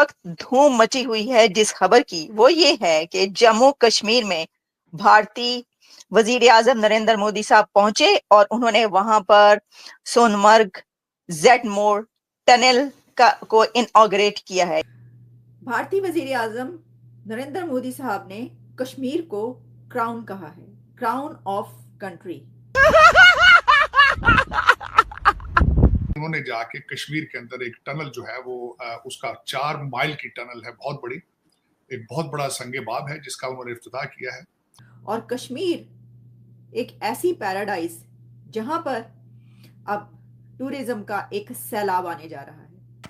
वक्त धूम मची हुई है जिस खबर की, वो ये है कि जम्मू कश्मीर में भारतीय वजीर आजम नरेंद्र मोदी साहब पहुंचे और उन्होंने वहां पर सोनमर्ग जेड मोड़ टनल को इनॉग्रेट किया है। भारतीय वजीर आजम नरेंद्र मोदी साहब ने कश्मीर को क्राउन कहा है, क्राउन ऑफ कंट्री। उन्होंने जाके कश्मीर के अंदर एक टनल जो है वो उसका 4 माइल की टनल है, बहुत बड़ी, एक बहुत बड़ा संगे बाब है जिसका उन्होंने इफ्तिताह किया है। और कश्मीर एक ऐसी पैराडाइज जहां पर अब टूरिज्म का एक सैलाब आने जा रहा है।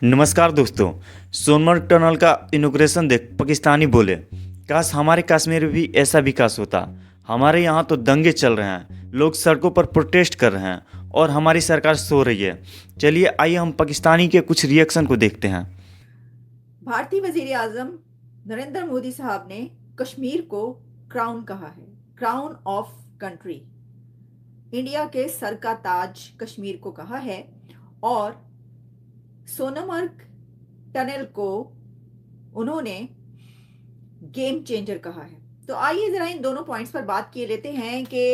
नमस्कार दोस्तों, सोनमर्ग टनल का इनॉग्रेशन देख पाकिस्तानी बोले, काश हमारे कश्मीर में भी ऐसा विकास होता। हमारे यहाँ तो दंगे चल रहे हैं, लोग सड़कों पर प्रोटेस्ट कर रहे हैं और हमारी सरकार सो रही है। चलिए आइए हम पाकिस्तानी के कुछ रिएक्शन को देखते हैं। भारतीय वजीर आजम नरेंद्र मोदी साहब ने कश्मीर को क्राउन कहा है, क्राउन ऑफ कंट्री। इंडिया के सर का ताज कश्मीर को कहा है और सोनमर्ग टनल को उन्होंने गेम चेंजर कहा है। तो आइए जरा इन दोनों पॉइंट्स पर बात किए लेते हैं कि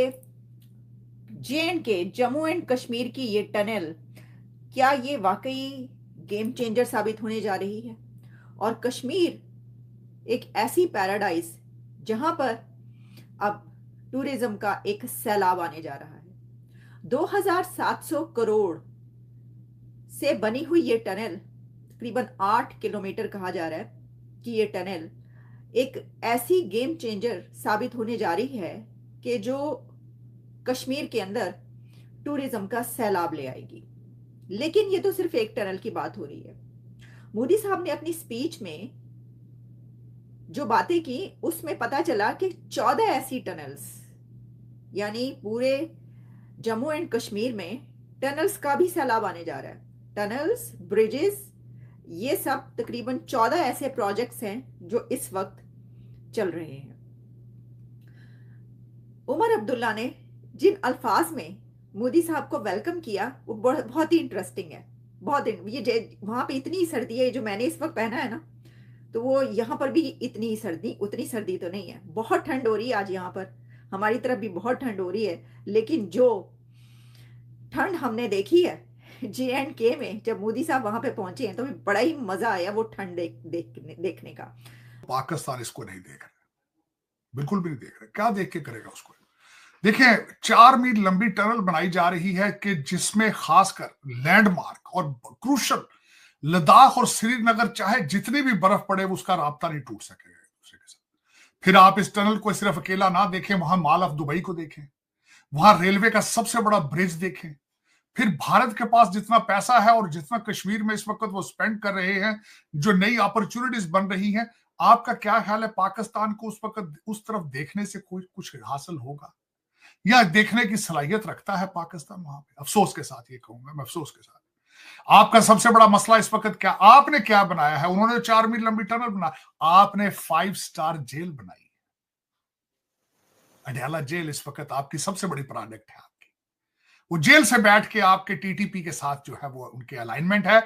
J&K जम्मू एंड कश्मीर की ये टनल क्या ये वाकई गेम चेंजर साबित होने जा रही है और कश्मीर एक ऐसी पैराडाइज जहां पर अब टूरिज्म का एक सैलाब आने जा रहा है। 2700 करोड़ से बनी हुई ये टनल, तकरीबन 8 किलोमीटर कहा जा रहा है कि ये टनल एक ऐसी गेम चेंजर साबित होने जा रही है कि जो कश्मीर के अंदर टूरिज्म का सैलाब ले आएगी। लेकिन ये तो सिर्फ एक टनल की बात हो रही है। मोदी साहब ने अपनी स्पीच में जो बातें की उसमें पता चला कि 14 ऐसी टनल्स, यानी पूरे जम्मू एंड कश्मीर में टनल्स का भी सैलाब आने जा रहा है। टनल्स, ब्रिजेस, ये सब तकरीबन 14 ऐसे प्रोजेक्ट्स हैं जो इस वक्त चल रहे हैं। उमर अब्दुल्ला ने जिन अल्फाज में मोदी साहब को वेलकम किया वो बहुत ही इंटरेस्टिंग है। ये वहां पे इतनी सर्दी है, जो मैंने इस वक्त पहना है ना, तो वो यहाँ पर भी उतनी सर्दी तो नहीं है। बहुत ठंड हो रही है आज, यहाँ पर हमारी तरफ भी बहुत ठंड हो रही है। लेकिन जो ठंड हमने देखी है J&K में, जब मोदी साहब वहां पे पहुंचे हैं, तो बड़ा ही मजा आया वो ठंड देखने का। पाकिस्तान इसको नहीं देख रहा, बिल्कुल भी नहीं देख रहा। क्या देख के करेगा उसको? देखिए, 4 मील लंबी टनल बनाई जा रही है कि जिसमें खासकर लैंडमार्क और क्रूशल लद्दाख और श्रीनगर, चाहे जितनी भी बर्फ पड़े, उसका राब्ता नहीं टूट सकेगा एक दूसरे के साथ। फिर आप इस टनल को सिर्फ अकेला ना देखें, वहां मॉल ऑफ दुबई को देखें, वहां रेलवे का सबसे बड़ा ब्रिज देखें। फिर भारत के पास जितना पैसा है और जितना कश्मीर में इस वक्त वो स्पेंड कर रहे हैं, जो नई अपॉर्चुनिटीज बन रही हैं, आपका क्या ख्याल है पाकिस्तान को उस वक्त उस तरफ देखने से कोई कुछ हासिल होगा या देखने की सलाहियत रखता है पाकिस्तान वहां पे? अफसोस के साथ ये कहूंगा मैं, अफसोस के साथ। आपका सबसे बड़ा मसला इस वक्त क्या, आपने क्या बनाया है? उन्होंने 4 मील लंबी टनल बना, आपने 5 स्टार जेल बनाई। अडयाला जेल इस वक्त आपकी सबसे बड़ी प्रोडक्ट है। आपकी वो जेल से बैठ के आपके टीटीपी के साथ जो है वो उनके अलाइनमेंट है।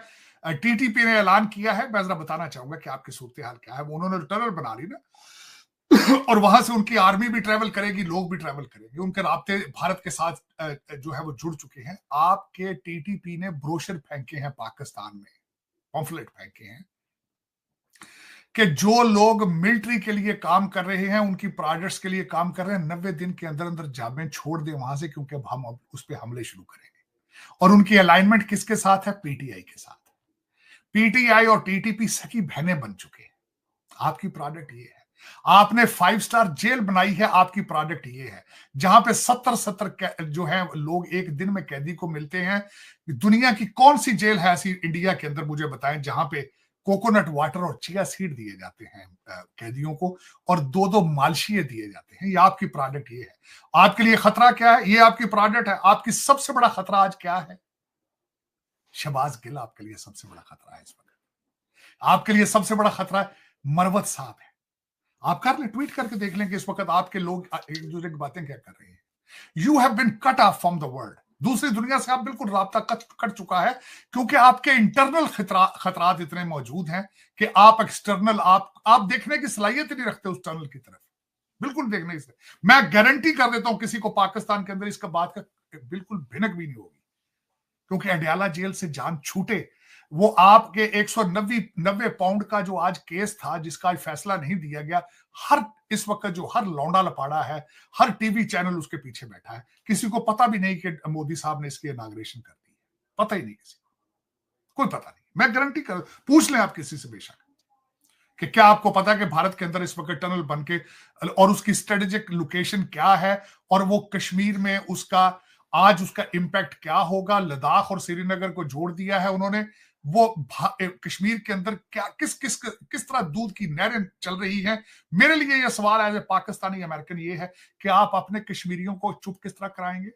टीटीपी ने ऐलान किया है, मैं जरा बताना चाहूंगा कि आपकी सूरत हाल क्या है। उन्होंने टनल बना ली ना, और वहां से उनकी आर्मी भी ट्रेवल करेगी, लोग भी ट्रेवल करेंगे, उनके राब्ते भारत के साथ जो है वो जुड़ चुके हैं। आपके टीटीपी ने ब्रोशर फेंके हैं पाकिस्तान में, पॉम्फलेट फेंके हैं कि जो लोग मिलिट्री के लिए काम कर रहे हैं, उनकी प्रोजेक्ट्स के लिए काम कर रहे हैं, 90 दिन के अंदर अंदर जाबें छोड़ दें वहां से, क्योंकि अब हम उस पर हमले शुरू करेंगे। और उनकी अलाइनमेंट किसके साथ है? पीटीआई के साथ। पीटीआई और टीटीपी सखी बहनें बन चुके हैं। आपकी प्रोडक्ट ये है। आपने 5 स्टार जेल बनाई है, आपकी प्रोडक्ट ये है, जहां पे 70 जो है लोग एक दिन में कैदी को मिलते हैं। दुनिया की कौन सी जेल है ऐसी इंडिया के अंदर, मुझे बताएं, जहां पे कोकोनट वाटर और चिया सीड दिए जाते हैं कैदियों को, और 2-2 मालशिए दिए जाते हैं। ये आपकी प्रोडक्ट ये है। आपके लिए खतरा क्या है? ये आपकी प्रोडक्ट है। आपकी सबसे बड़ा खतरा आज क्या है? शहबाज गिल आपके लिए सबसे बड़ा खतरा है इस वक्त। आपके लिए सबसे बड़ा खतरा मरवत साहब है। आप कर ले, ट्वीट करके देख लें कि इस वक्त आपके लोग एक दूसरे की बातें क्या कर रहे हैं। You have been cut off from the world. दूसरी दुनिया से आप बिल्कुल राब्ता कट चुका है, क्योंकि आपके इंटरनल खतरात इतने मौजूद हैं कि आप एक्सटर्नल आप देखने की सलाहियत ही नहीं रखते उस टनल की तरफ, बिल्कुल देखने से। मैं गारंटी कर देता हूं किसी को पाकिस्तान के अंदर इसका बात का बिल्कुल भिनक भी नहीं होगी, क्योंकि अडयाला जेल से जान छूटे वो आपके 190 पाउंड का जो आज केस था, जिसका आज फैसला नहीं दिया गया, इस वक्त जो हर लौंडा लपाड़ा है, हर टीवी चैनल उसके पीछे बैठा है। किसी को पता भी नहीं कि मोदी साहब ने इसकी इनॉग्रेशन कर दी है, पता ही नहीं किसी को, कोई पता नहीं। मैं गारंटी कर, पूछ लें आप किसी से बेशक कि क्या आपको पता है कि भारत के अंदर इस वक्त टनल बनके और उसकी स्ट्रेटेजिक लोकेशन क्या है, और वो कश्मीर में उसका इंपैक्ट क्या होगा। लद्दाख और श्रीनगर को जोड़ दिया है उन्होंने, वो कश्मीर के अंदर क्या किस तरह दूध की नहरें चल रही हैं। मेरे लिए यह सवाल एज ए पाकिस्तानी अमेरिकन ये है कि आप अपने कश्मीरियों को चुप किस तरह कराएंगे।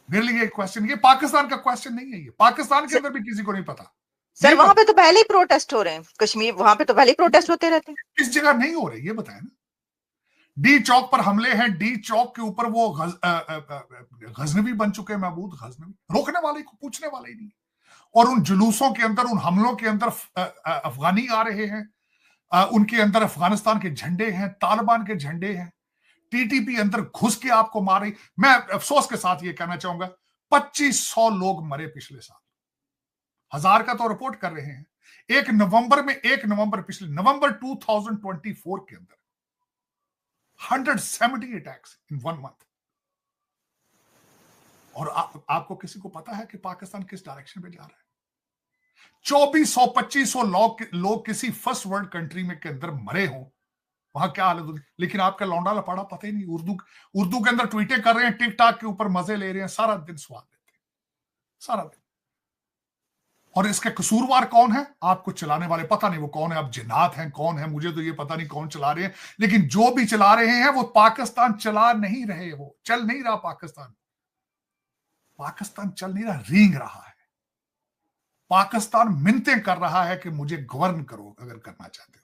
मेरे लिए क्वेश्चन, ये पाकिस्तान का क्वेश्चन नहीं है, ये पाकिस्तान के अंदर भी किसी को नहीं पता। सर वहां पे तो पहले ही प्रोटेस्ट हो रहे हैं, कश्मीर वहां पे तो पहले ही प्रोटेस्ट होते रहते हैं। किस जगह नहीं हो रहे ये बताएं ना। डी चौक पर हमले हैं, डी चौक के ऊपर वो गजनवी बन चुके हैं, महमूद गजनवी, रोकने वाले को पूछने वाले ही नहीं। और उन जुलूसों के अंदर, उन हमलों के अंदर अफगानी आ रहे हैं, उनके अंदर अफगानिस्तान के झंडे हैं, तालिबान के झंडे हैं, टीटीपी अंदर घुस के आपको मार रही। मैं अफसोस के साथ ये कहना चाहूंगा 2500 लोग मरे पिछले साल, 1000 का तो रिपोर्ट कर रहे हैं। 1 नवंबर पिछले नवंबर 2024 के अंदर 170 अटैक्स इन 1 मंथ। और आपको किसी को पता है कि पाकिस्तान किस डायरेक्शन में जा रहा है? 2400-2500 लोग किसी फर्स्ट वर्ल्ड कंट्री में के अंदर मरे हों, वहां क्या हालत होगी। लेकिन आपका लौंडा लपाड़ा पता ही नहीं, उर्दू के अंदर ट्वीटें कर रहे हैं, टिकटॉक के ऊपर मजे ले रहे हैं, सारा दिन स्वाद लेते हैं, सारा दिन। और इसके कसूरवार कौन है? आपको चलाने वाले पता नहीं वो कौन है, अब जिन्नात हैं, कौन है मुझे तो ये पता नहीं कौन चला रहे हैं, लेकिन जो भी चला रहे हैं वो पाकिस्तान चला नहीं रहे, वो चल नहीं रहा पाकिस्तान चल नहीं रहा, रींग रहा है। पाकिस्तान मिन्नतें कर रहा है कि मुझे गवर्न करो अगर करना चाहते हो।